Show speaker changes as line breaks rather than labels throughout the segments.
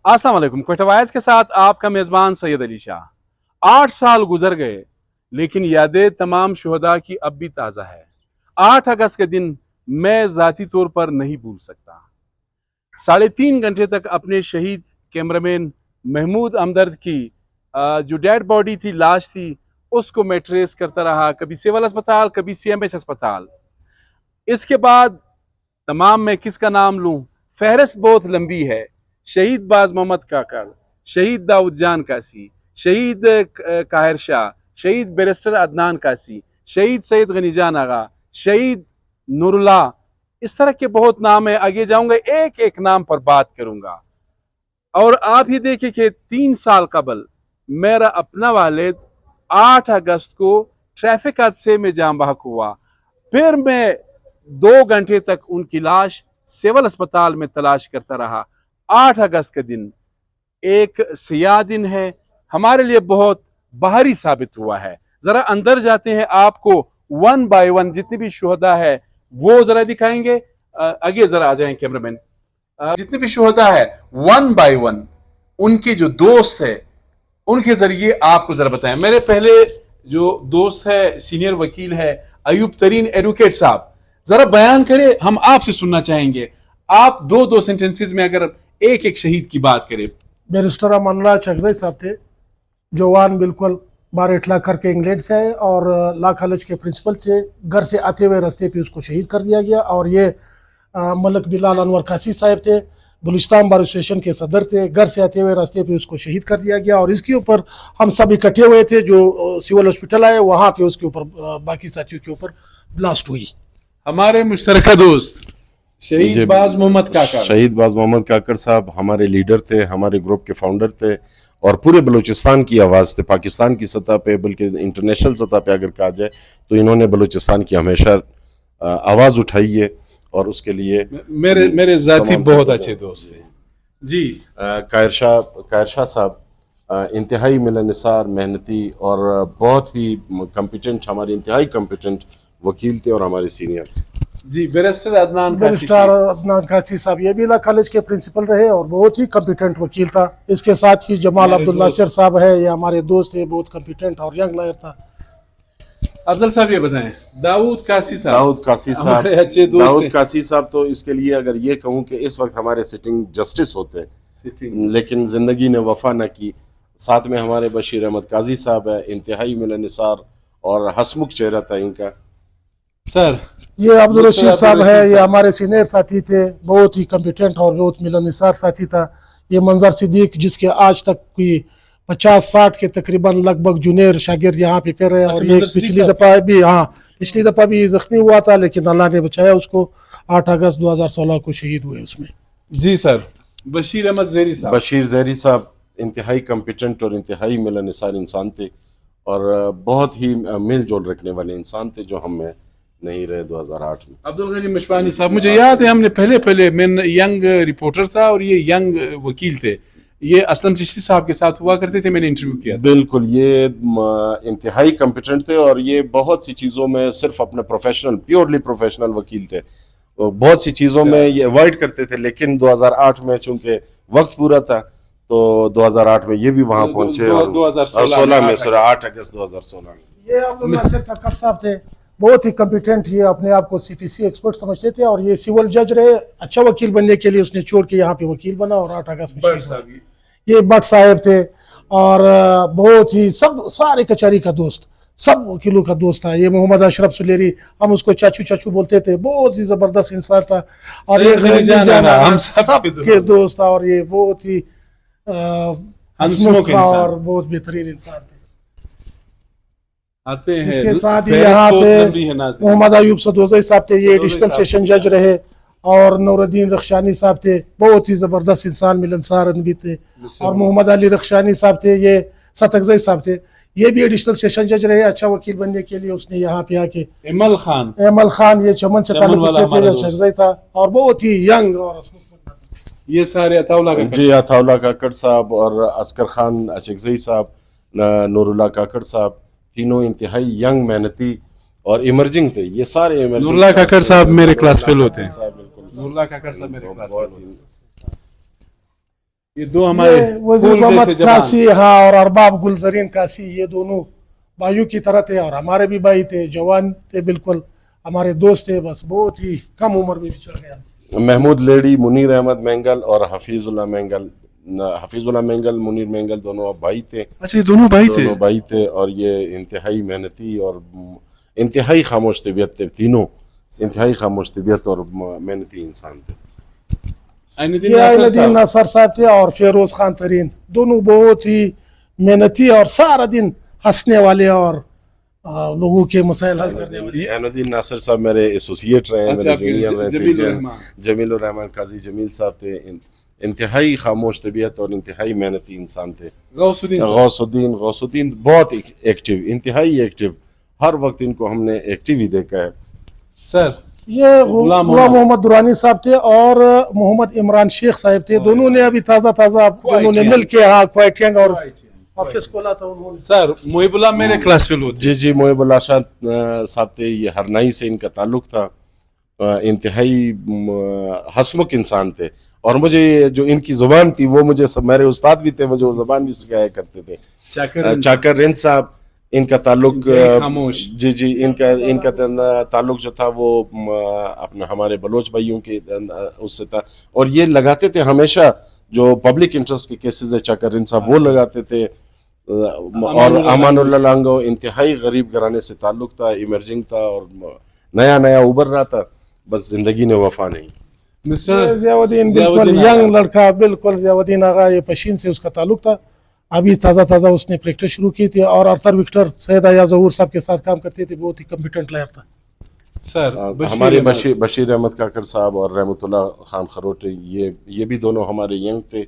अस्सलाम वालेकुम। Question wise के साथ आपका मेज़बान सैयद अली शाह। 8 साल गुजर गए लेकिन यादें तमाम शुहदा की अब भी ताज़ा है। 8 अगस्त के दिन मैं ज़ाती तौर पर नहीं भूल सकता। 3.5 घंटे तक अपने शहीद कैमरामैन महमूद हमदर्द की जो डेड बॉडी थी, लाश थी, उसको मैं ट्रेस करता रहा, कभी सिविल अस्पताल, कभी CMH अस्पताल। इसके बाद तमाम मैं किसका नाम लूं, फहरिस्त बहुत लंबी है। शहीद बाज मोहम्मद काकड़, शहीद दाऊद जान कासी, शहीद काहिर शाह, शहीद बैरिस्टर अदनान कासी, शहीद सैयद गनी जान आगा, शहीद नूरुल्लाह, इस तरह के बहुत नाम है। आगे जाऊंगा, एक एक नाम पर बात करूंगा। और आप ही देखिए कि 3 साल कबल मेरा अपना वालिद 8 अगस्त को ट्रैफिक हादसे में जान बहक हुआ। फिर मैं 2 घंटे तक उनकी लाश सिविल अस्पताल में तलाश करता रहा। 8 अगस्त का दिन एक सियाह दिन है, हमारे लिए बहुत बाहरी साबित हुआ है। जरा अंदर जाते हैं, आपको 1 बाय 1 जितने भी शुहदा है वो जरा दिखाएंगे। आगे जरा आ जाएं कैमरामैन। जितने भी शुहदा है 1 बाय 1 उनके जो दोस्त है उनके जरिए आपको जरा बताएं। मेरे पहले जो दोस्त है, सीनियर वकील है अयूब तरीन एडवोकेट साहब, जरा बयान करें, हम आपसे सुनना चाहेंगे। आप दो सेंटेंसेस में अगर एक एक शहीद की बात करें।
बैरिस्टर अमनला चकजई साहब थे, जवान बिल्कुल 12 करके इंग्लैंड से आए और लॉ कॉलेज के प्रिंसिपल थे। घर से आते हुए रास्ते पे उसको शहीद कर दिया गया। और ये मलक बिलाल अनवर कासी साहब थे, बलूचिस्तान बार एसोसिएशन के सदर थे। घर से आते हुए रास्ते पे उसको शहीद कर दिया गया। और इसके ऊपर हम सब इकट्ठे हुए थे, जो सिविल हॉस्पिटल आए वहाँ पे उसके ऊपर बाकी साथियों के ऊपर ब्लास्ट हुई।
हमारे मुश्तरका दोस्त शहीद बाज मोहम्मद काकड़,
शहीद बाज मोहम्मद काकड़ साहब हमारे लीडर थे, हमारे ग्रुप के फाउंडर थे और पूरे बलूचिस्तान की आवाज़ थे। पाकिस्तान की सतह पे, बल्कि इंटरनेशनल सतह पे अगर कहा जाए तो इन्होंने बलूचिस्तान की हमेशा आवाज़ उठाई है और उसके लिए
मेरे जाती बहुत अच्छे दोस्त थे जी।
काहिर शाह साहब इंतहाई मिलनसार, मेहनती और बहुत ही कम्पिटेंट, हमारे इंतहाई कम्पिटेंट वकील थे और हमारे सीनियर
जी। बैरिस्टर अदनान
कासी साहब ये भी लॉ कॉलेज के प्रिंसिपल रहे और बहुत ही कम्पिटेंट वकील था। इसके साथ ही जमाल अब्दुल्ला सर साहब है, ये हमारे दोस्त है, बहुत कम्पिटेंट और यंग लॉयर था।
अफजल साहब ये बताएं, दाऊद कासी साहब
दाऊद कासी साहब तो इसके लिए अगर ये कहूँ कि इस वक्त हमारे सिटिंग जस्टिस होते, लेकिन जिंदगी ने वफा न की। साथ में हमारे बशीर अहमद काजी साहब है, इंतहाई मिलनसार और हसमुख चेहरा था इनका।
सर
ये अब्दुल रशीद साहब है, ये हमारे सीनियर साथी थे, बहुत ही कम्पिटेंट और बहुत मिलनसार साथी था। ये मंजर सिद्दीक, जिसके आज तक कोई 50-60 के तकरीबन लगभग जूनियर शागिर्द यहाँ पे फिर रहे। और ये पिछली दफा भी जख्मी हुआ था, लेकिन अल्लाह ने बचाया उसको। 8 अगस्त 2016 को शहीद हुए उसमें।
जी सर। बशीर अहमद ज़ेरी साहब,
बशीर ज़ेरी साहब इंतहाई कम्पिटेंट और इंतहाई मिलनसार इंसान थे और बहुत ही मेल जोल रखने वाले इंसान थे, जो हम में नहीं रहे 2008 में।
अब्दुल गनी मशबानी साहब, मुझे याद है हमने पहले मैं यंग रिपोर्टर था और ये यंग वकील थे, ये असलम चिश्ती साहब के साथ हुआ करते थे, मैंने इंटरव्यू किया।
बिल्कुल, ये इंतहाई कम्पिटेंट थे और ये बहुत सी चीज़ों में सिर्फ अपने प्योरली प्रोफेशनल वकील थे। बहुत सी चीज़ों में ये अवॉइड करते थे, लेकिन 2008 में चूंकि वक्त पूरा था तो 2008 में ये भी वहाँ पहुंचे। 2016 में 8 अगस्त 2016 में
ये अब्दुल नासिर काकड़ साहब थे, बहुत ही कम्पिटेंट। ये अपने आप को CPC एक्सपर्ट समझते थे और ये सिविल जज रहे। अच्छा वकील बनने के लिए उसने छोड़ के यहाँ पे वकील बना और 8 अगस्त में ये भट्ट साहब थे। और बहुत ही सारे कचहरी का दोस्त, सब वकीलों का दोस्त था। ये मोहम्मद अशरफ सुलेरी, हम उसको चाचू बोलते थे, बहुत ही जबरदस्त इंसान था। और ये हम सब के दोस्त था और ये बहुत ही और बहुत बेहतरीन इंसान थे।
आते हैं
इसके साथ ही यहाँ पे मोहम्मद अयूब सदोज़ई साहब थे, ये एडिशनल सेशन जज रहे। और नूरुद्दीन रखशानी साहब थे, बहुत ही ज़बरदस्त इंसान, मिलनसार भी थे। और मोहम्मद अली रखशानी साहब थे, ये सतकजई साहब थे, ये भी एडिशनल सेशन जज रहे। अच्छा वकील बनने के लिए उसने यहाँ पे आके
एमल
खान ये चमन से ताल्लुक था और बहुत ही यंग। और
ये सारे
अताउल्ला काकड़ साहब और अस्कर खान अशकजई साहब, नूरुल्लाह काकड़ साहब, तीनों इंतहाई यंग, मेहनती और इमर्जिंग थे। ये सारे
नूरुल्लाह काकड़ साहब मेरे क्लास फेलो थे। नूरुल्लाह काकड़ साहब मेरे क्लास फेलो थे। یہ دو ہمارے
یہ وزیر
پھول
محمد
جیسے جوان.
قاسی ہاں اور ارباب گلزرین قاسی یہ دونوں بھائیوں کی طرح تھے اور ہمارے بھی بھائی تھے جوان تھے بالکل ہمارے دوست تھے بس بہت ہی کم عمر میں بچڑ گیا.
محمود لیڈی منیر احمد مینگل اور حفیظ اللہ مینگل منیر مینگل دونوں بھائی تھے.
اچھا یہ دونوں
بھائی تھے اور یہ انتہائی محنتی اور انتہائی خاموش طبیعت تھے. تینوں انتہائی خاموش طبیعت اور محنتی انسان تھے.
یہ عین الدین ناصر صاحب تھے اور فیروز خان ترین دونوں بہت ہی محنتی اور سارا دن ہنسنے والے اور لوگوں کے مسائل حل کرنے والے.
عین الدین ناصر صاحب میرے ایسوسیٹ رہے, میرے جونیئر رہے تھے. جمیل الرحمان قاضی جمیل صاحب تھے, انتہائی خاموش طبیعت اور انتہائی محنتی انسان تھے. غوث الدین بہت ایکٹیو, انتہائی ایکٹیو, ہر وقت ان کو ہم نے ایکٹیو ہی دیکھا ہے.
سر
یہ غلام محمد درانی صاحب تھے اور محمد عمران شیخ صاحب تھے. دونوں نے ابھی تازہ دونوں نے مل کے ہاں کوائٹ ینگ اور آفس کھولا تھا انہوں نے.
سر محب اللہ میرے کلاس فیلو.
جی محب اللہ شاہ صاحب تھے. یہ ہرنائی سے ان کا تعلق تھا. انتہائی ہسمکھ انسان تھے اور مجھے جو ان کی زبان تھی وہ مجھے میرے استاد بھی تھے, مجھے وہ زبان بھی سکھایا کرتے تھے. چاکر رند صاحب ان کا تعلق جی ان کا تعلق جو تھا وہ اپنے ہمارے بلوچ بھائیوں کے اس سے تھا اور یہ لگاتے تھے ہمیشہ جو پبلک انٹرسٹ کے کیسز ہے چاکر رند صاحب وہ لگاتے تھے. اور امان اللہ لانگو انتہائی غریب گھرانے سے تعلق تھا, ایمرجنگ تھا اور نیا ابھر رہا تھا, بس زندگی نے وفا نہیں.
ضیاء الدین بالکل ینگ لڑکا, بالکل ضیاء الدین آغا یہ پشین سے اس کا تعلق تھا. ابھی تازہ اس نے پریکٹس شروع کی تھی اور آرتھر وکٹر سید آیا ظہور صاحب کے ساتھ کام کرتے تھے. بہت ہی کمپیٹنٹ پلیئر تھا.
سر
ہمارے بشیر احمد کاکر صاحب اور رحمت اللہ خان خروٹ یہ بھی دونوں ہمارے ینگ تھے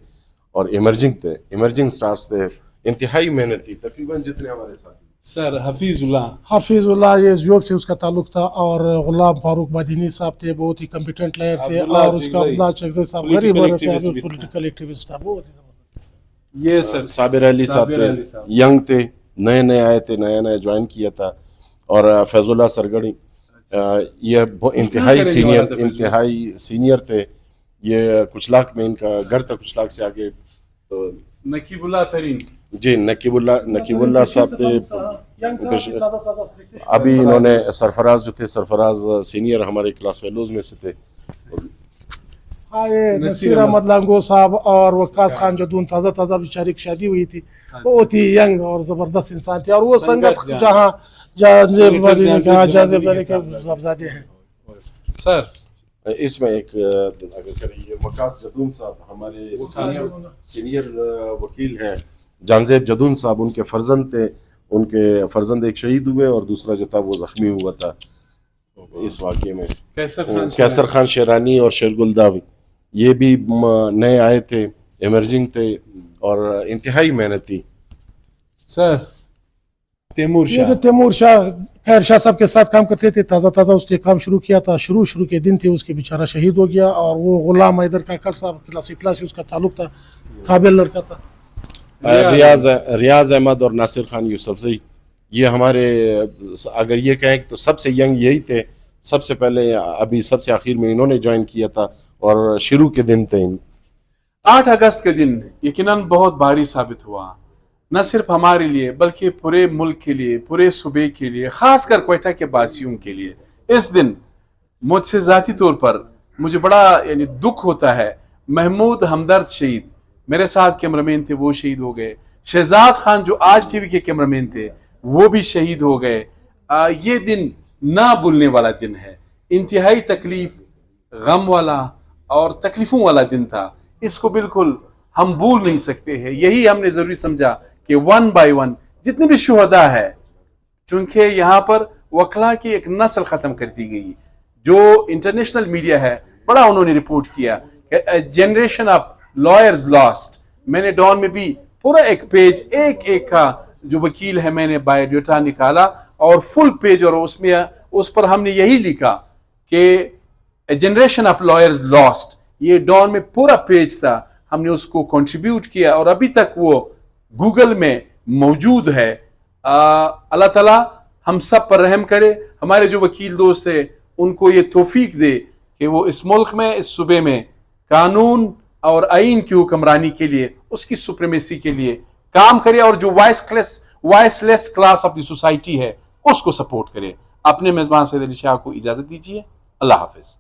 اور ایمرجنگ سٹارز تھے, انتہائی محنتی, تقریباً جتنے ہمارے ساتھ.
سر حفیظ
اللہ یہ جوب سے اس کا تعلق تھا اور غلام فاروق بادینی صاحب تھے, بہت ہی کمپیٹنٹ پلیئر تھے. اور اس کا عبداللہ چغزئی صاحب غریب پولیٹیکل ایکٹیوسٹ تھا, بہت ہی.
یہ سر
صابر علی صاحب تھے, ینگ تھے, نئے آئے تھے, نیا جوائن کیا تھا. اور فیض اللہ سرگڑی یہ انتہائی سینئر تھے. یہ کچلاک میں ان کا گھر تھا, کچلاک سے آگے. تو
نقیب اللہ ترین
جی نقیب اللہ صاحب تھے. ابھی انہوں نے سرفراز جو تھے, سرفراز سینئر ہمارے کلاس فیلوز میں سے تھے.
ہاں یہ نصیر احمد لانگو صاحب اور وقاص خان جدون تازہ بیچاری کی شادی ہوئی تھی. بہت ہی ینگ اور زبردست انسان تھے اور وہ سنگت جہاں جازب علی کے صاحبزادے ہیں.
سر
اس میں ایک اگر کریے وقاص جدون صاحب ہمارے سینئر وکیل ہیں. جانزیب جدون صاحب ان کے فرزند تھے. ان کے فرزند ایک شہید ہوئے اور دوسرا جو تھا وہ زخمی ہوا تھا اس واقعے میں. کیسر خان شیرانی اور شیر گلداوی یہ بھی نئے آئے تھے, ایمرجنگ تھے اور انتہائی محنتی.
سر
تیمور شاہ خیر شاہ صاحب کے ساتھ کام کرتے تھے. تازہ اس نے کام شروع کیا تھا. شروع کے دن تھے اس کے بیچارہ شہید ہو گیا. اور وہ غلام حیدر کاکر صاحب کلاس اس کا تعلق تھا, قابل لڑکا تھا.
ریاض احمد اور ناصر خان یوسفزئی یہ ہمارے اگر یہ کہیں تو سب سے ینگ یہی تھے. سب سے پہلے ابھی سب سے آخر میں انہوں نے جوائن کیا تھا اور شروع کے دن تھے.
8 اگست کے دن یقیناً بہت بھاری ثابت ہوا, نہ صرف ہمارے لیے بلکہ پورے ملک کے لیے, پورے صوبے کے لیے, خاص کر کوئٹہ کے باسیوں کے لیے. اس دن مجھ سے ذاتی طور پر مجھے بڑا دکھ ہوتا ہے. محمود ہمدرد شہید, میرے ساتھ کیمرامین تھے, وہ شہید ہو گئے. شہزاد خان جو آج ٹی وی کے کیمرامین تھے وہ بھی شہید ہو گئے. یہ دن نہ بھولنے والا دن ہے. انتہائی تکلیف, غم والا اور تکلیفوں والا دن تھا. اس کو بالکل ہم بھول نہیں سکتے ہیں. یہی ہم نے ضروری سمجھا کہ 1 by 1 جتنے بھی شہداء ہے, چونکہ یہاں پر وکلا کی ایک نسل ختم کر دی گئی. جو انٹرنیشنل میڈیا ہے بڑا انہوں نے رپورٹ کیا کہ جنریشن آف لائرز لاسٹ. میں نے ڈان میں بھی پورا ایک پیج ایک کا جو وکیل ہے میں نے بایو ڈیٹا نکالا اور فل پیج, اور اس پر ہم نے یہی لکھا کہ جنریشن آف لائرز لاسٹ. یہ ڈان میں پورا پیج تھا, ہم نے اس کو کنٹریبیوٹ کیا اور ابھی تک وہ گوگل میں موجود ہے. اللہ تعالیٰ ہم سب پر رحم کرے. ہمارے جو وکیل دوست ہیں ان کو یہ توفیق دے کہ وہ اس ملک میں, اس صوبے میں قانون اور آئین کی حکمرانی کے لیے, اس کی سپریمیسی کے لیے کام کرے, اور جو voiceless class of the society ہے اس کو سپورٹ کرے. اپنے میزبان سید علی شاہ کو اجازت دیجیے. اللہ حافظ.